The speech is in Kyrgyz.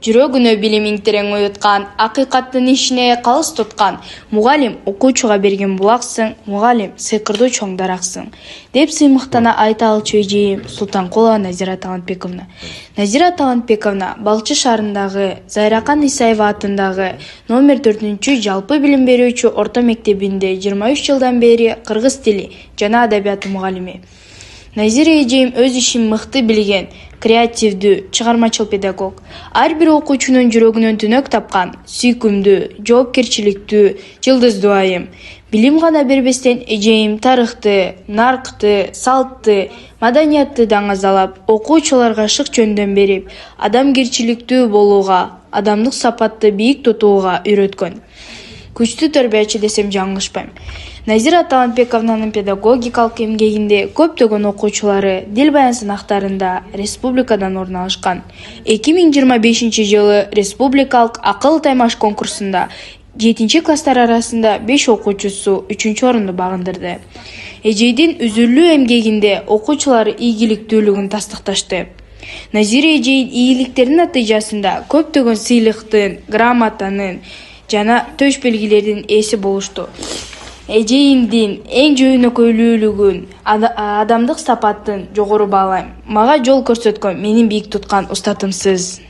жүрөгүнө билимин терең уюткан, акыйкаттын ишине калыс туткан. Мугалим окуучуга берген булаксың, мугалим сыйкырдуу чоң дараксың, деп сыймыктана айта алчу эжейим Султанкулова Назира Талантбековна. Назира Талантбековна Балчы шаарындагы Зайракан Исаева атындагы номер 4 жалпы билим берүүчү орто мектебинде 23 жылдан бери кыргыз тили жана адабияты мугалими. Назира эжейим өз ишин мыкты билген, креативдүү, чыгармачыл педагог. Ар бир окуучунун жүрөгүнөн түнөк тапкан, сүйкүмдүү, жоопкерчиликтүү, жылдыздуу айым. Билим гана бербестен эжейим тарыхты, наркты, салтты, маданиятты даңазалап, окуучуларга шык жөндөн берип, адамгерчиликтүү болууга, адамдык сапатты бийик тутууга үйрөткөн. Күчтүү тербиячы десем жаңылышпайм. Назира Талантбековнанын педагогикалык эмгегинде көптөгөн окуучулары дил баян сынактарында республикадан орун алышкан. 2025 жылы республикалык акыл таймаш конкурсунда 7-класстар арасында 5 окуучусу 3-орунду багындырды. Эжейдин үзүрлүү эмгегинде окуучулар ийгиликтүүлүгүн тастыкташты. Назира эжейдин ийгиликтеринин натыйжасында көптөгөн сыйлыктын, грамотанын жана төш белгилердин ээси болушту. Эжейимдин эң жөнөкөйлүүлүгүн, адамдык сапаттын жогору баалайм. Мага жол көрсөткөн, менин бийик туткан устатымсыз.